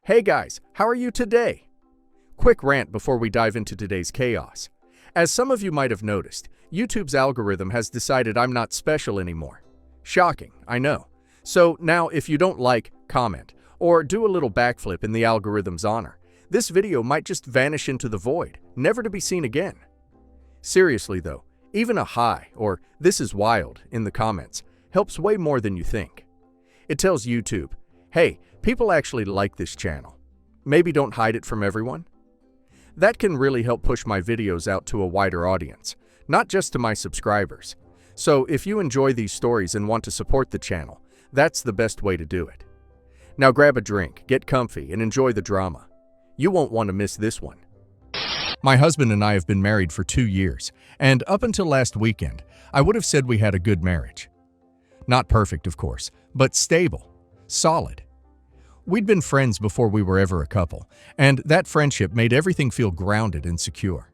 Hey guys, how are you today? Quick rant before we dive into today's chaos. As some of you might have noticed, YouTube's algorithm has decided I'm not special anymore. Shocking, I know. So now if you don't like, comment, or do a little backflip in the algorithm's honor, this video might just vanish into the void, never to be seen again. Seriously though, even a hi or "this is wild" in the comments helps way more than you think. It tells YouTube, hey, people actually like this channel. Maybe don't hide it from everyone. That can really help push my videos out to a wider audience, not just to my subscribers. So if you enjoy these stories and want to support the channel, that's the best way to do it. Now grab a drink, get comfy, and enjoy the drama. You won't want to miss this one. My husband and I have been married for 2 years, and up until last weekend, I would have said we had a good marriage. Not perfect, of course, but stable, solid. We'd been friends before we were ever a couple, and that friendship made everything feel grounded and secure.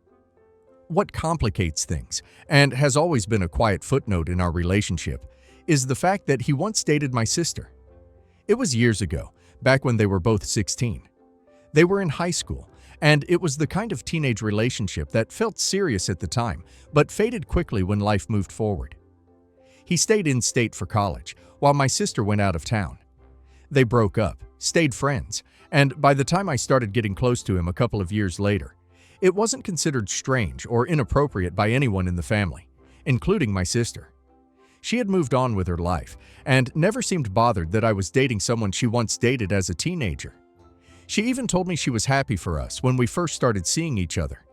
What complicates things, and has always been a quiet footnote in our relationship, is the fact that he once dated my sister. It was years ago, back when they were both 16. They were in high school, and it was the kind of teenage relationship that felt serious at the time, but faded quickly when life moved forward. He stayed in state for college, while my sister went out of town. They broke up, stayed friends, and by the time I started getting close to him a couple of years later, it wasn't considered strange or inappropriate by anyone in the family, including my sister. She had moved on with her life and never seemed bothered that I was dating someone she once dated as a teenager. She even told me she was happy for us when we first started seeing each other.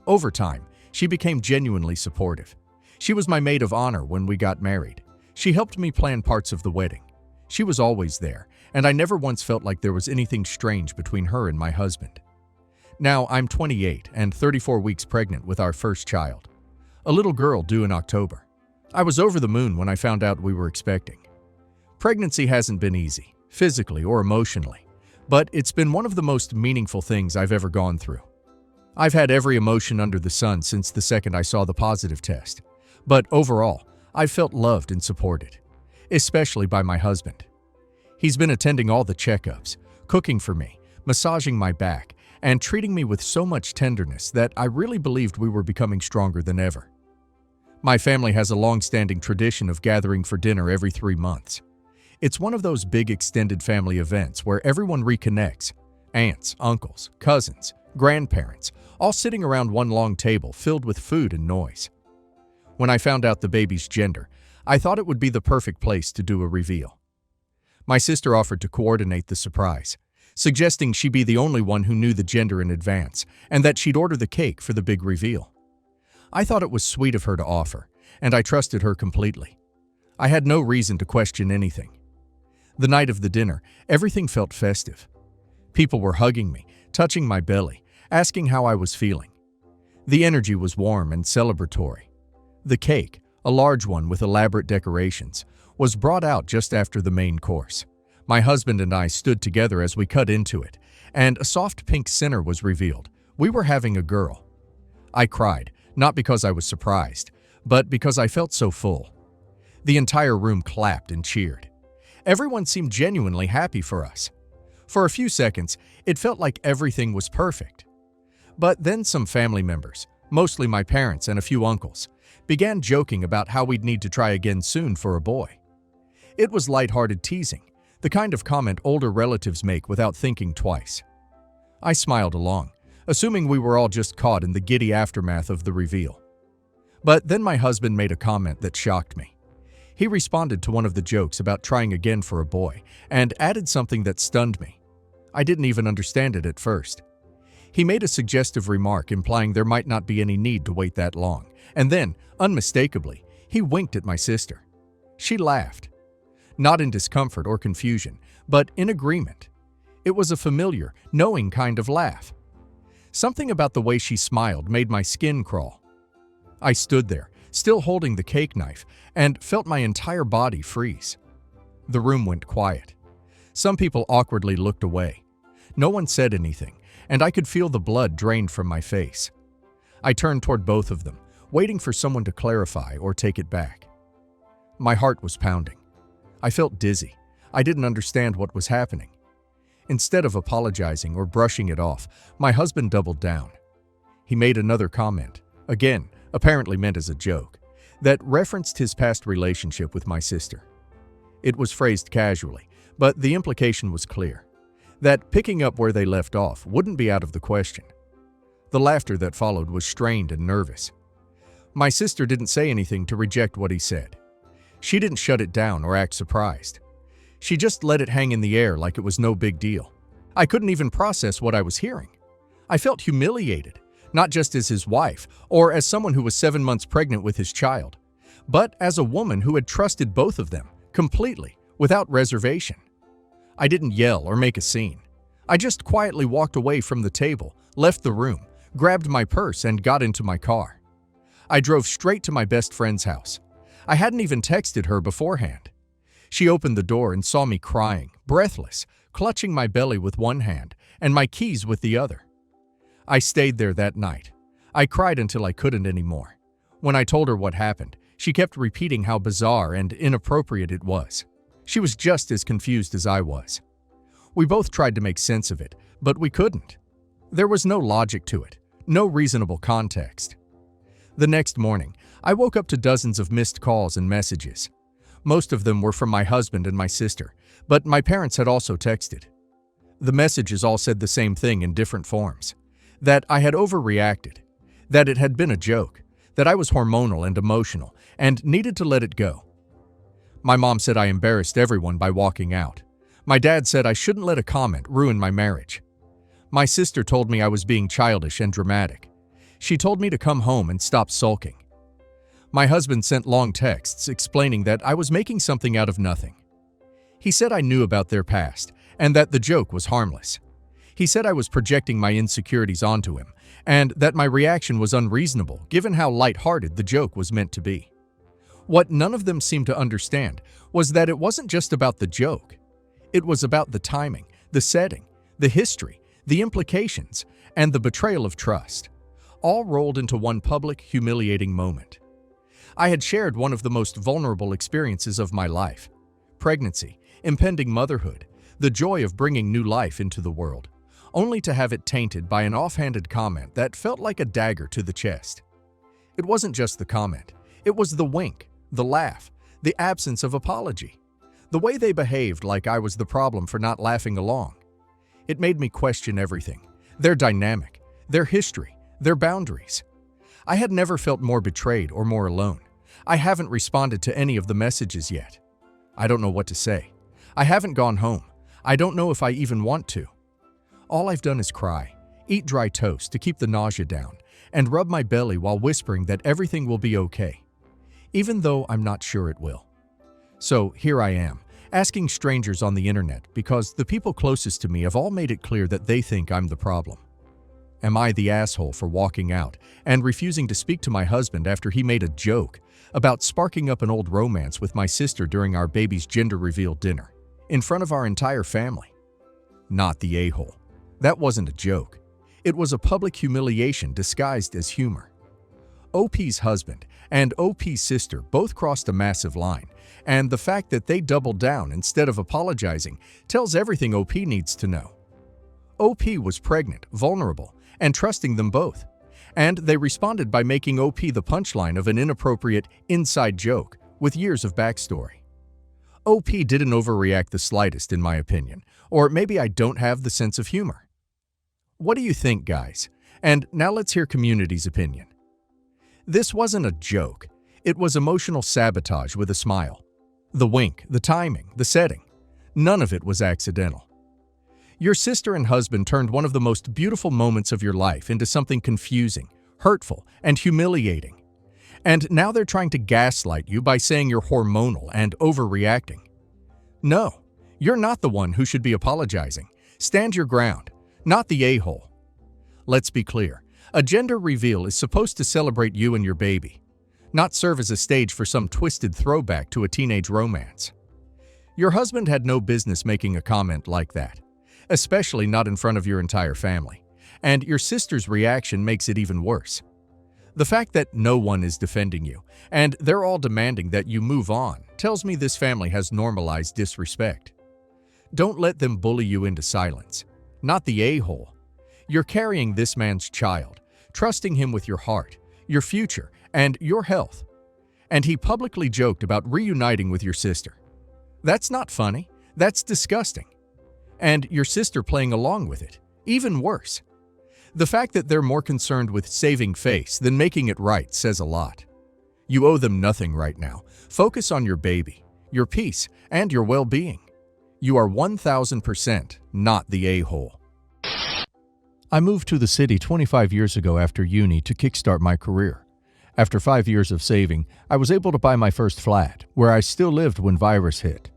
Over time, she became genuinely supportive. She was my maid of honor when we got married. She helped me plan parts of the wedding. She was always there, and I never once felt like there was anything strange between her and my husband. Now, I'm 28 and 34 weeks pregnant with our first child, a little girl due in October. I was over the moon when I found out we were expecting. Pregnancy hasn't been easy, physically or emotionally, but it's been one of the most meaningful things I've ever gone through. I've had every emotion under the sun since the second I saw the positive test, but overall, I've felt loved and supported, especially by my husband. He's been attending all the checkups, cooking for me, massaging my back, and treating me with so much tenderness that I really believed we were becoming stronger than ever. My family has a long-standing tradition of gathering for dinner every 3 months. It's one of those big extended family events where everyone reconnects, aunts, uncles, cousins, grandparents, all sitting around one long table filled with food and noise. When I found out the baby's gender, I thought it would be the perfect place to do a reveal. My sister offered to coordinate the surprise, suggesting she be the only one who knew the gender in advance and that she'd order the cake for the big reveal. I thought it was sweet of her to offer, and I trusted her completely. I had no reason to question anything. The night of the dinner, everything felt festive. People were hugging me, touching my belly, asking how I was feeling. The energy was warm and celebratory. The cake, a large one with elaborate decorations, was brought out just after the main course. My husband and I stood together as we cut into it, and a soft pink center was revealed. We were having a girl. I cried, not because I was surprised, but because I felt so full. The entire room clapped and cheered. Everyone seemed genuinely happy for us. For a few seconds, it felt like everything was perfect. But then some family members, mostly my parents and a few uncles, began joking about how we'd need to try again soon for a boy. It was lighthearted teasing, the kind of comment older relatives make without thinking twice. I smiled along, assuming we were all just caught in the giddy aftermath of the reveal. But then my husband made a comment that shocked me. He responded to one of the jokes about trying again for a boy and added something that stunned me. I didn't even understand it at first. He made a suggestive remark implying there might not be any need to wait that long, and then, unmistakably, he winked at my sister. She laughed. Not in discomfort or confusion, but in agreement. It was a familiar, knowing kind of laugh. Something about the way she smiled made my skin crawl. I stood there, still holding the cake knife, and felt my entire body freeze. The room went quiet. Some people awkwardly looked away. No one said anything, and I could feel the blood drained from my face. I turned toward both of them, waiting for someone to clarify or take it back. My heart was pounding. I felt dizzy. I didn't understand what was happening. Instead of apologizing or brushing it off, my husband doubled down. He made another comment, again, apparently meant as a joke, that referenced his past relationship with my sister. It was phrased casually, but the implication was clear, that picking up where they left off wouldn't be out of the question. The laughter that followed was strained and nervous. My sister didn't say anything to reject what he said. She didn't shut it down or act surprised. She just let it hang in the air like it was no big deal. I couldn't even process what I was hearing. I felt humiliated, not just as his wife or as someone who was 7 months pregnant with his child, but as a woman who had trusted both of them completely, without reservation. I didn't yell or make a scene. I just quietly walked away from the table, left the room, grabbed my purse, and got into my car. I drove straight to my best friend's house. I hadn't even texted her beforehand. She opened the door and saw me crying, breathless, clutching my belly with one hand and my keys with the other. I stayed there that night. I cried until I couldn't anymore. When I told her what happened, she kept repeating how bizarre and inappropriate it was. She was just as confused as I was. We both tried to make sense of it, but we couldn't. There was no logic to it, no reasonable context. The next morning, I woke up to dozens of missed calls and messages. Most of them were from my husband and my sister, but my parents had also texted. The messages all said the same thing in different forms. That I had overreacted, that it had been a joke, that I was hormonal and emotional and needed to let it go. My mom said I embarrassed everyone by walking out. My dad said I shouldn't let a comment ruin my marriage. My sister told me I was being childish and dramatic. She told me to come home and stop sulking. My husband sent long texts explaining that I was making something out of nothing. He said I knew about their past and that the joke was harmless. He said I was projecting my insecurities onto him and that my reaction was unreasonable given how lighthearted the joke was meant to be. What none of them seemed to understand was that it wasn't just about the joke. It was about the timing, the setting, the history, the implications, and the betrayal of trust, all rolled into one public, humiliating moment. I had shared one of the most vulnerable experiences of my life: pregnancy, impending motherhood, the joy of bringing new life into the world, only to have it tainted by an offhanded comment that felt like a dagger to the chest. It wasn't just the comment, it was the wink, the laugh, the absence of apology, the way they behaved like I was the problem for not laughing along. It made me question everything: their dynamic, their history, their boundaries. I had never felt more betrayed or more alone. I haven't responded to any of the messages yet. I don't know what to say. I haven't gone home. I don't know if I even want to. All I've done is cry, eat dry toast to keep the nausea down, and rub my belly while whispering that everything will be okay, even though I'm not sure it will. So here I am, asking strangers on the internet because the people closest to me have all made it clear that they think I'm the problem. Am I the asshole for walking out and refusing to speak to my husband after he made a joke about sparking up an old romance with my sister during our baby's gender reveal dinner, in front of our entire family? Not the a-hole. That wasn't a joke. It was a public humiliation disguised as humor. OP's husband and OP's sister both crossed a massive line, and the fact that they doubled down instead of apologizing tells everything OP needs to know. OP was pregnant, vulnerable, and trusting them both, and they responded by making OP the punchline of an inappropriate inside joke with years of backstory. OP didn't overreact the slightest, in my opinion, or maybe I don't have the sense of humor. What do you think, guys? And now let's hear community's opinion. This wasn't a joke. It was emotional sabotage with a smile. The wink, the timing, the setting. None of it was accidental. Your sister and husband turned one of the most beautiful moments of your life into something confusing, hurtful, and humiliating. And now they're trying to gaslight you by saying you're hormonal and overreacting. No, you're not the one who should be apologizing. Stand your ground, not the a-hole. Let's be clear. A gender reveal is supposed to celebrate you and your baby, not serve as a stage for some twisted throwback to a teenage romance. Your husband had no business making a comment like that, especially not in front of your entire family, and your sister's reaction makes it even worse. The fact that no one is defending you, and they're all demanding that you move on, tells me this family has normalized disrespect. Don't let them bully you into silence. Not the a-hole. You're carrying this man's child, trusting him with your heart, your future, and your health. And he publicly joked about reuniting with your sister. That's not funny. That's disgusting. And your sister playing along with it. Even worse. The fact that they're more concerned with saving face than making it right says a lot. You owe them nothing right now. Focus on your baby, your peace, and your well-being. You are 1000% not the a-hole. I moved to the city 25 years ago after uni to kickstart my career. After 5 years of saving, I was able to buy my first flat, where I still lived when virus hit.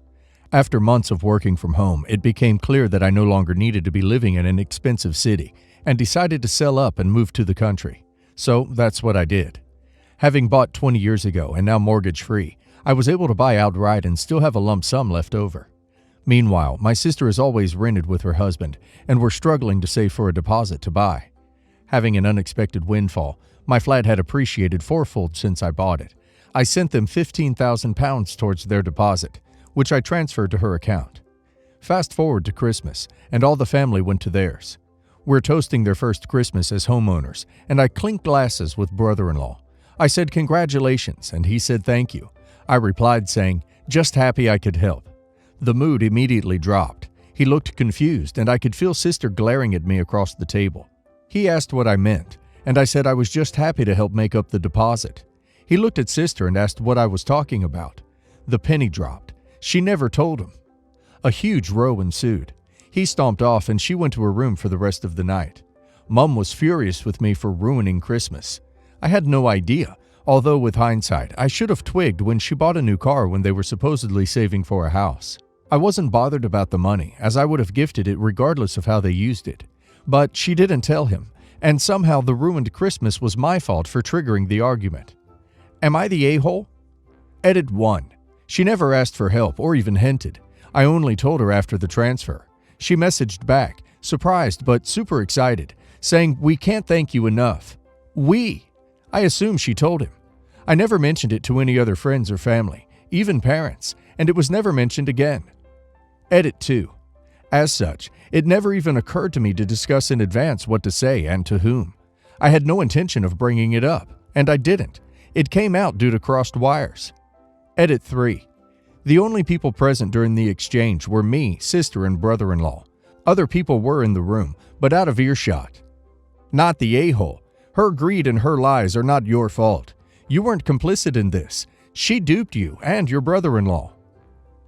After months of working from home, it became clear that I no longer needed to be living in an expensive city and decided to sell up and move to the country. So that's what I did. Having bought 20 years ago and now mortgage-free, I was able to buy outright and still have a lump sum left over. Meanwhile, my sister has always rented with her husband, and we're struggling to save for a deposit to buy. Having an unexpected windfall, my flat had appreciated fourfold since I bought it. I sent them £15,000 towards their deposit, which I transferred to her account. Fast forward to Christmas, and all the family went to theirs. We're toasting their first Christmas as homeowners, and I clinked glasses with brother-in-law. I said congratulations, and he said thank you. I replied saying, just happy I could help. The mood immediately dropped. He looked confused, and I could feel sister glaring at me across the table. He asked what I meant, and I said I was just happy to help make up the deposit. He looked at sister and asked what I was talking about. The penny dropped. She never told him. A huge row ensued. He stomped off, and she went to her room for the rest of the night. Mum was furious with me for ruining Christmas. I had no idea, although with hindsight, I should have twigged when she bought a new car when they were supposedly saving for a house. I wasn't bothered about the money, as I would have gifted it regardless of how they used it. But she didn't tell him, and somehow the ruined Christmas was my fault for triggering the argument. Am I the a-hole? Edit 1. She never asked for help or even hinted. I only told her after the transfer. She messaged back, surprised but super excited, saying, "We can't thank you enough." We. I assume she told him. I never mentioned it to any other friends or family, even parents, and it was never mentioned again. Edit 2. As such, it never even occurred to me to discuss in advance what to say and to whom. I had no intention of bringing it up, and I didn't. It came out due to crossed wires. Edit 3. The only people present during the exchange were me, sister, and brother-in-law. Other people were in the room, but out of earshot. Not the a-hole. Her greed and her lies are not your fault. You weren't complicit in this. She duped you and your brother-in-law.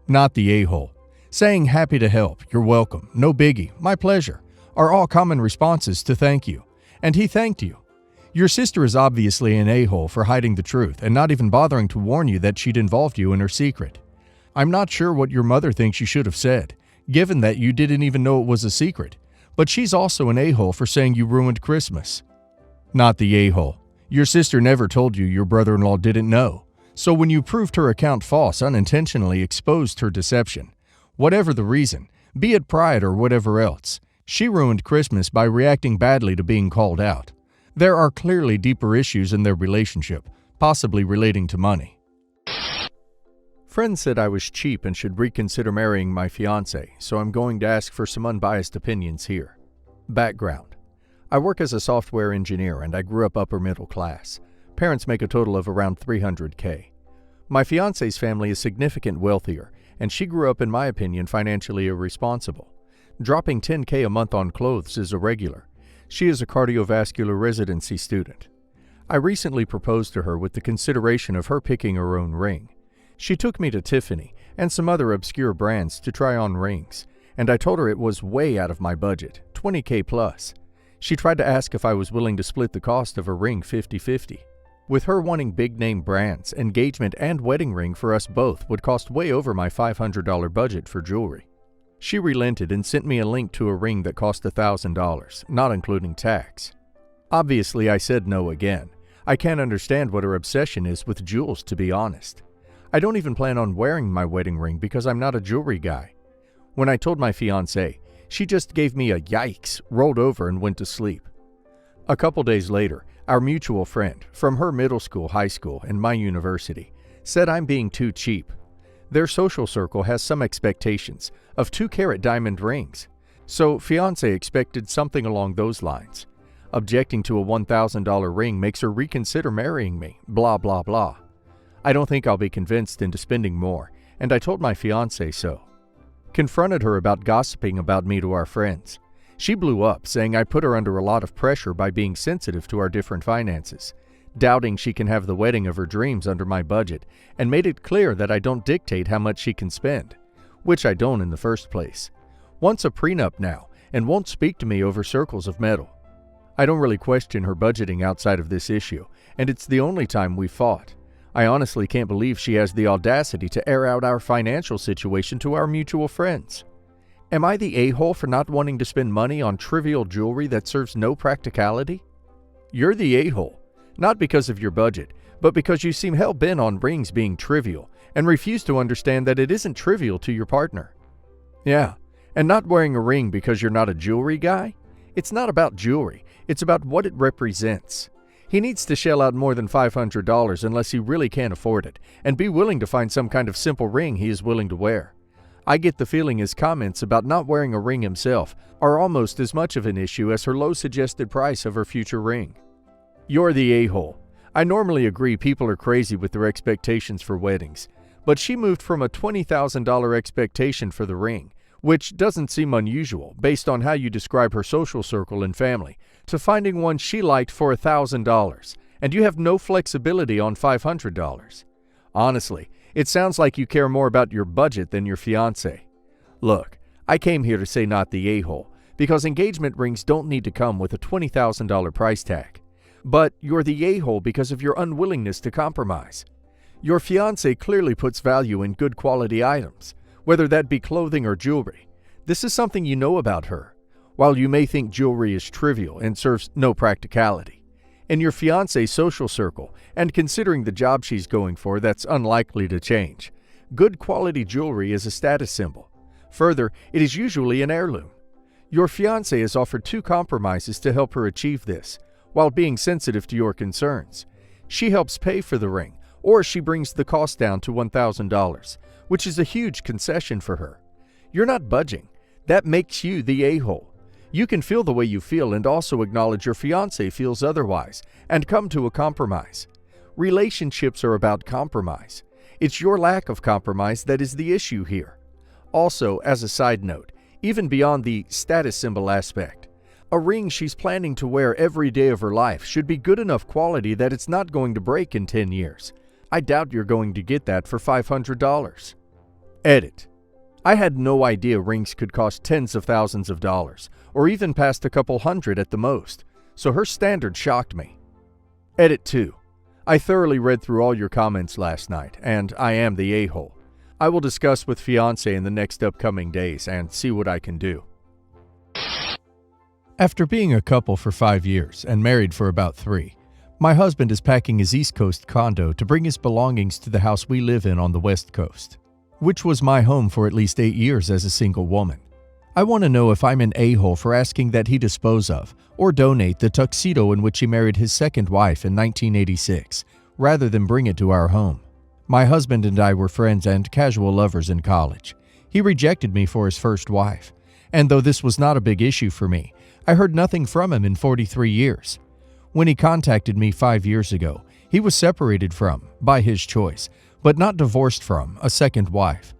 Not the a-hole. Saying happy to help, you're welcome, no biggie, my pleasure, are all common responses to thank you. And he thanked you. Your sister is obviously an a-hole for hiding the truth and not even bothering to warn you that she'd involved you in her secret. I'm not sure what your mother thinks you should have said, given that you didn't even know it was a secret, but she's also an a-hole for saying you ruined Christmas. Not the a-hole. Your sister never told you your brother-in-law didn't know, so when you proved her account false, unintentionally exposed her deception. Whatever the reason, be it pride or whatever else, she ruined Christmas by reacting badly to being called out. There are clearly deeper issues in their relationship, possibly relating to money. Friends said I was cheap and should reconsider marrying my fiancé, so I'm going to ask for some unbiased opinions here. Background. I work as a software engineer and I grew up upper middle class. Parents make a total of around $300K. My fiancé's family is significantly wealthier, and she grew up, in my opinion, financially irresponsible. Dropping $10K a month on clothes is irregular. She is a cardiovascular residency student. I recently proposed to her with the consideration of her picking her own ring. She took me to Tiffany and some other obscure brands to try on rings, and I told her it was way out of my budget, $20K plus. She tried to ask if I was willing to split the cost of a ring 50-50. With her wanting big-name brands, engagement and wedding ring for us both would cost way over my $500 budget for jewelry. She relented and sent me a link to a ring that cost $1,000, not including tax. Obviously, I said no again. I can't understand what her obsession is with jewels, to be honest. I don't even plan on wearing my wedding ring because I'm not a jewelry guy. When I told my fiancée, she just gave me a yikes, rolled over, and went to sleep. A couple days later, our mutual friend, from her middle school, high school, and my university, said I'm being too cheap. Their social circle has some expectations of 2-carat diamond rings, so fiancé expected something along those lines. Objecting to a $1,000 ring makes her reconsider marrying me, blah blah blah. I don't think I'll be convinced into spending more, and I told my fiancé so. Confronted her about gossiping about me to our friends. She blew up, saying I put her under a lot of pressure by being sensitive to our different finances, doubting she can have the wedding of her dreams under my budget, and made it clear that I don't dictate how much she can spend, which I don't in the first place. Wants a prenup now, and won't speak to me over circles of metal. I don't really question her budgeting outside of this issue, and it's the only time we've fought. I honestly can't believe she has the audacity to air out our financial situation to our mutual friends. Am I the a-hole for not wanting to spend money on trivial jewelry that serves no practicality? You're the a-hole, not because of your budget, but because you seem hell-bent on rings being trivial and refuse to understand that it isn't trivial to your partner. Yeah, and not wearing a ring because you're not a jewelry guy? It's not about jewelry, it's about what it represents. He needs to shell out more than $500 unless he really can't afford it, and be willing to find some kind of simple ring he is willing to wear. I get the feeling his comments about not wearing a ring himself are almost as much of an issue as her low suggested price of her future ring. You're the a-hole. I normally agree people are crazy with their expectations for weddings, but she moved from a $20,000 expectation for the ring, which doesn't seem unusual based on how you describe her social circle and family, to finding one she liked for $1,000, and you have no flexibility on $500. Honestly, it sounds like you care more about your budget than your fiancé. Look, I came here to say not the a-hole, because engagement rings don't need to come with a $20,000 price tag. But you're the a-hole because of your unwillingness to compromise. Your fiancé clearly puts value in good quality items, whether that be clothing or jewelry. This is something you know about her, while you may think jewelry is trivial and serves no practicality. In your fiancé's social circle, and considering the job she's going for, that's unlikely to change. Good quality jewelry is a status symbol. Further, it is usually an heirloom. Your fiancé has offered 2 compromises to help her achieve this, while being sensitive to your concerns. She helps pay for the ring, or she brings the cost down to $1,000, which is a huge concession for her. You're not budging. That makes you the a-hole. You can feel the way you feel and also acknowledge your fiancé feels otherwise and come to a compromise. Relationships are about compromise. It's your lack of compromise that is the issue here. Also, as a side note, even beyond the status symbol aspect, a ring she's planning to wear every day of her life should be good enough quality that it's not going to break in 10 years. I doubt you're going to get that for $500. Edit. I had no idea rings could cost tens of thousands of dollars, or even past a couple hundred at the most, so her standard shocked me. Edit 2. I thoroughly read through all your comments last night, and I am the a-hole. I will discuss with fiancé in the next upcoming days and see what I can do. After being a couple for 5 years and married for about 3, my husband is packing his East Coast condo to bring his belongings to the house we live in on the West Coast, which was my home for at least 8 years as a single woman. I want to know if I'm an a-hole for asking that he dispose of or donate the tuxedo in which he married his second wife in 1986, rather than bring it to our home. My husband and I were friends and casual lovers in college. He rejected me for his first wife, and though this was not a big issue for me, I heard nothing from him in 43 years. When he contacted me 5 years ago, he was separated from, by his choice, but not divorced from, a second wife.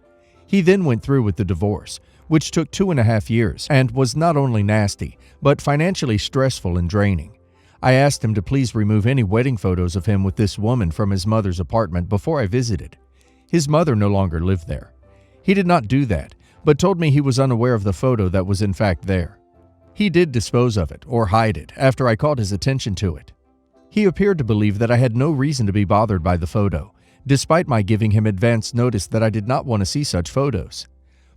He then went through with the divorce, which took 2.5 years and was not only nasty, but financially stressful and draining. I asked him to please remove any wedding photos of him with this woman from his mother's apartment before I visited. His mother no longer lived there. He did not do that, but told me he was unaware of the photo that was in fact there. He did dispose of it, or hide it, after I called his attention to it. He appeared to believe that I had no reason to be bothered by the photo, despite my giving him advance notice that I did not want to see such photos.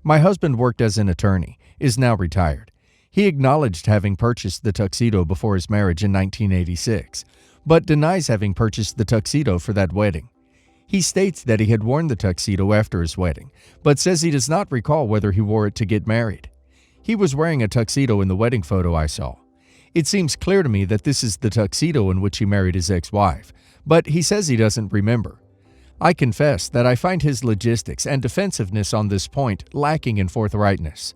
My husband worked as an attorney, is now retired. He acknowledged having purchased the tuxedo before his marriage in 1986, but denies having purchased the tuxedo for that wedding. He states that he had worn the tuxedo after his wedding, but says he does not recall whether he wore it to get married. He was wearing a tuxedo in the wedding photo I saw. It seems clear to me that this is the tuxedo in which he married his ex-wife, but he says he doesn't remember. I confess that I find his logistics and defensiveness on this point lacking in forthrightness.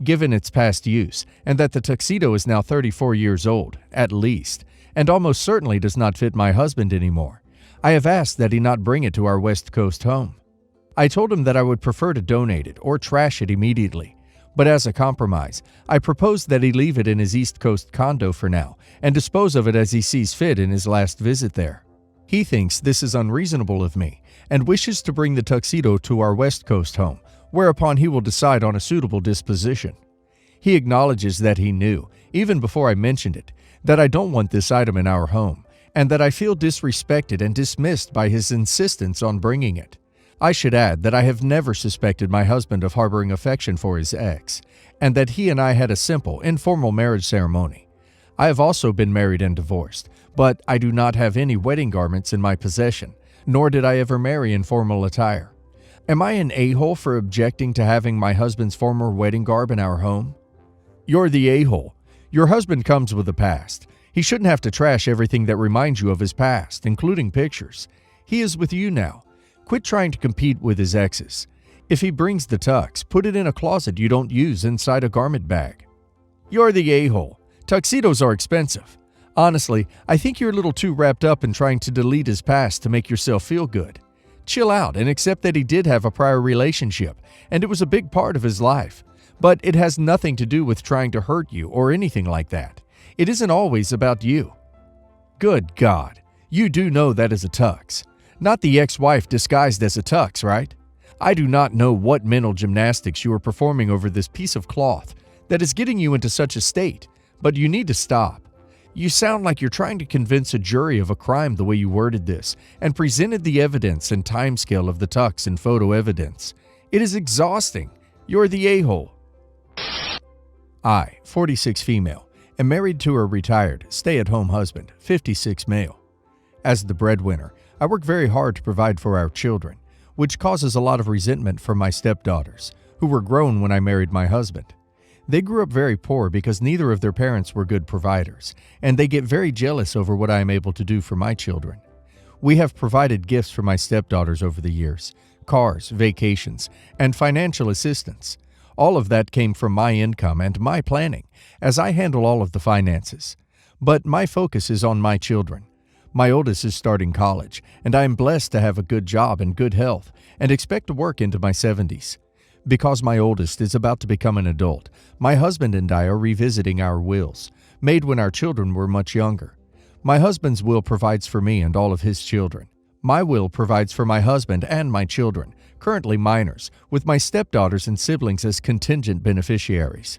Given its past use, and that the tuxedo is now 34 years old, at least, and almost certainly does not fit my husband anymore, I have asked that he not bring it to our West Coast home. I told him that I would prefer to donate it or trash it immediately, but as a compromise, I proposed that he leave it in his East Coast condo for now and dispose of it as he sees fit in his last visit there. He thinks this is unreasonable of me and wishes to bring the tuxedo to our West Coast home, whereupon he will decide on a suitable disposition. He acknowledges that he knew, even before I mentioned it, that I don't want this item in our home, and that I feel disrespected and dismissed by his insistence on bringing it. I should add that I have never suspected my husband of harboring affection for his ex, and that he and I had a simple, informal marriage ceremony. I have also been married and divorced, but I do not have any wedding garments in my possession, nor did I ever marry in formal attire. Am I an a-hole for objecting to having my husband's former wedding garb in our home? You're the a-hole. Your husband comes with a past. He shouldn't have to trash everything that reminds you of his past, including pictures. He is with you now. Quit trying to compete with his exes. If he brings the tux, put it in a closet you don't use inside a garment bag. You're the a-hole. Tuxedos are expensive. Honestly, I think you're a little too wrapped up in trying to delete his past to make yourself feel good. Chill out and accept that he did have a prior relationship, and it was a big part of his life. But it has nothing to do with trying to hurt you or anything like that. It isn't always about you. Good God, you do know that is a tux. Not the ex-wife disguised as a tux, right? I do not know what mental gymnastics you are performing over this piece of cloth that is getting you into such a state, but you need to stop. You sound like you're trying to convince a jury of a crime the way you worded this and presented the evidence and timescale of the tux and photo evidence. It is exhausting. You're the a-hole. I, 46 female, am married to a retired, stay-at-home husband, 56 male. As the breadwinner, I work very hard to provide for our children, which causes a lot of resentment from my stepdaughters, who were grown when I married my husband. They grew up very poor because neither of their parents were good providers, and they get very jealous over what I am able to do for my children. We have provided gifts for my stepdaughters over the years, cars, vacations, and financial assistance. All of that came from my income and my planning, as I handle all of the finances. But my focus is on my children. My oldest is starting college, and I am blessed to have a good job and good health, and expect to work into my 70s. Because my oldest is about to become an adult, my husband and I are revisiting our wills, made when our children were much younger. My husband's will provides for me and all of his children. My will provides for my husband and my children, currently minors, with my stepdaughters and siblings as contingent beneficiaries.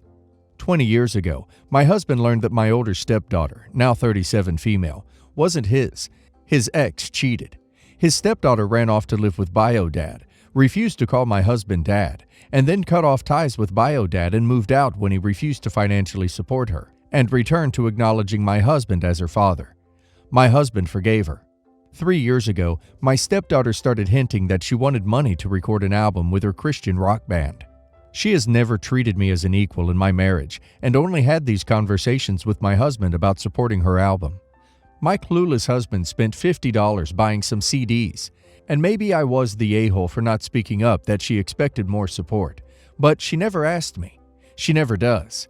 20 years ago, my husband learned that my older stepdaughter, now 37 female, wasn't his. His ex cheated. His stepdaughter ran off to live with bio-dad, refused to call my husband dad, and then cut off ties with bio-dad and moved out when he refused to financially support her, and returned to acknowledging my husband as her father. My husband forgave her. 3 years ago, my stepdaughter started hinting that she wanted money to record an album with her Christian rock band. She has never treated me as an equal in my marriage and only had these conversations with my husband about supporting her album. My clueless husband spent $50 buying some CDs, and maybe I was the a-hole for not speaking up that she expected more support, but she never asked me. She never does.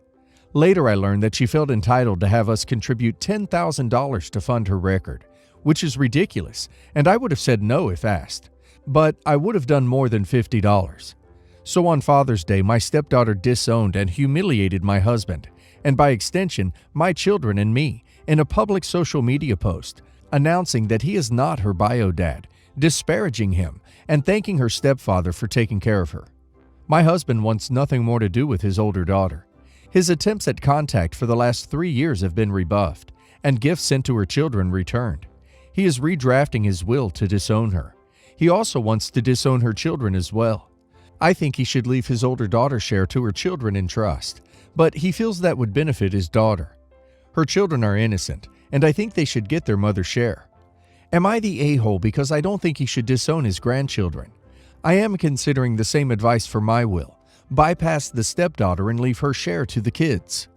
Later I learned that she felt entitled to have us contribute $10,000 to fund her record, which is ridiculous, and I would have said no if asked, but I would have done more than $50. So on Father's Day, my stepdaughter disowned and humiliated my husband, and by extension, my children and me, in a public social media post, announcing that he is not her bio-dad, disparaging him, and thanking her stepfather for taking care of her. My husband wants nothing more to do with his older daughter. His attempts at contact for the last 3 years have been rebuffed, and gifts sent to her children returned. He is redrafting his will to disown her. He also wants to disown her children as well. I think he should leave his older daughter's share to her children in trust, but he feels that would benefit his daughter. Her children are innocent, and I think they should get their mother's share. Am I the a-hole because I don't think he should disown his grandchildren? I am considering the same advice for my will. Bypass the stepdaughter and leave her share to the kids.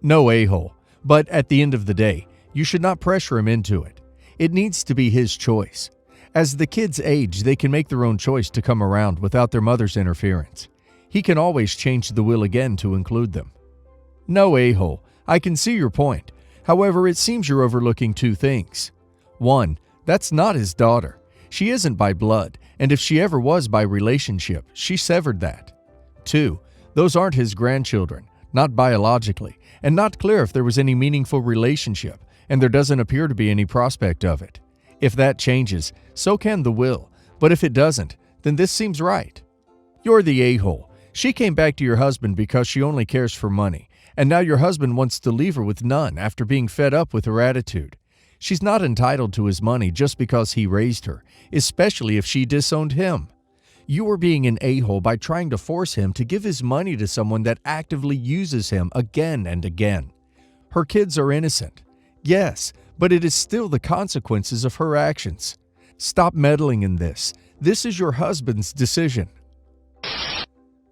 No a-hole, but at the end of the day, you should not pressure him into it. It needs to be his choice. As the kids age, they can make their own choice to come around without their mother's interference. He can always change the will again to include them. No, a-hole, I can see your point. However, it seems you're overlooking two things. One, that's not his daughter. She isn't by blood, and if she ever was by relationship, she severed that. Two, those aren't his grandchildren, not biologically, and not clear if there was any meaningful relationship, and there doesn't appear to be any prospect of it. If that changes, so can the will, but if it doesn't, then this seems right. You're the a-hole. She came back to your husband because she only cares for money, and now your husband wants to leave her with none after being fed up with her attitude. She's not entitled to his money just because he raised her, especially if she disowned him. You are being an a-hole by trying to force him to give his money to someone that actively uses him again and again. Her kids are innocent. Yes, but it is still the consequences of her actions. Stop meddling in this. This is your husband's decision.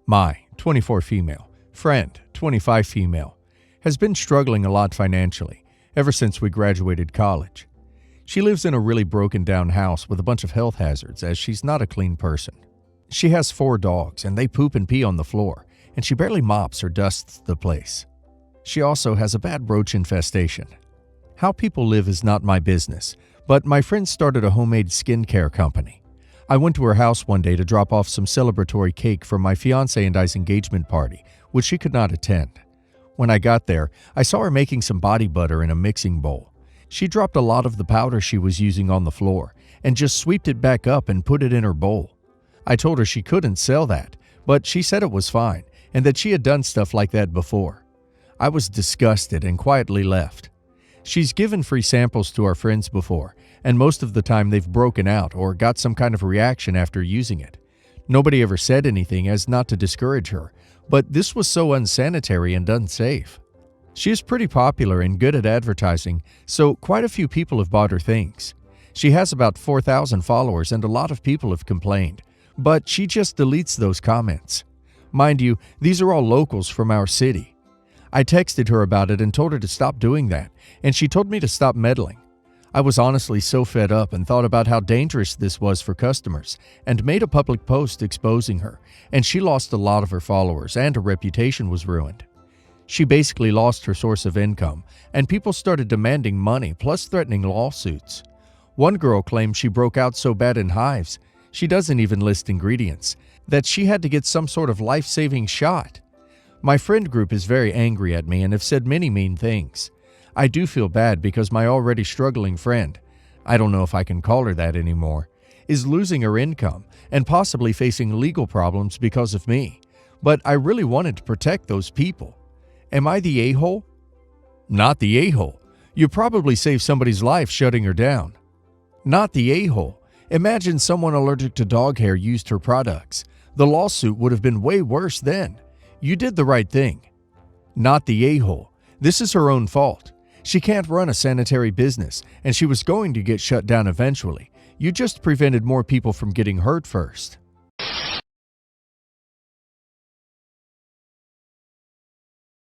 My 24 female friend, 25 female, has been struggling a lot financially ever since we graduated college. She lives in a really broken down house with a bunch of health hazards as she's not a clean person. She has 4 dogs and they poop and pee on the floor, and she barely mops or dusts the place. She also has a bad roach infestation. How people live is not my business, but my friend started a homemade skincare company. I went to her house one day to drop off some celebratory cake from my fiancé and I's engagement party, which she could not attend. When I got there, I saw her making some body butter in a mixing bowl. She dropped a lot of the powder she was using on the floor and just swept it back up and put it in her bowl. I told her she couldn't sell that, but she said it was fine and that she had done stuff like that before. I was disgusted and quietly left. She's given free samples to our friends before, and most of the time they've broken out or got some kind of reaction after using it. Nobody ever said anything as not to discourage her, but this was so unsanitary and unsafe. She is pretty popular and good at advertising, so quite a few people have bought her things. She has about 4,000 followers and a lot of people have complained, but she just deletes those comments. Mind you, these are all locals from our city. I texted her about it and told her to stop doing that, and she told me to stop meddling. I was honestly so fed up and thought about how dangerous this was for customers and made a public post exposing her, and she lost a lot of her followers and her reputation was ruined. She basically lost her source of income, and people started demanding money plus threatening lawsuits. One girl claimed she broke out so bad in hives, she doesn't even list ingredients, that she had to get some sort of life-saving shot. My friend group is very angry at me and have said many mean things. I do feel bad because my already struggling friend, I don't know if I can call her that anymore, is losing her income and possibly facing legal problems because of me. But I really wanted to protect those people. Am I the a-hole? Not the a-hole. You probably saved somebody's life shutting her down. Not the a-hole. Imagine someone allergic to dog hair used her products. The lawsuit would have been way worse then. You did the right thing. Not the a-hole. This is her own fault. She can't run a sanitary business, and she was going to get shut down eventually. You just prevented more people from getting hurt first.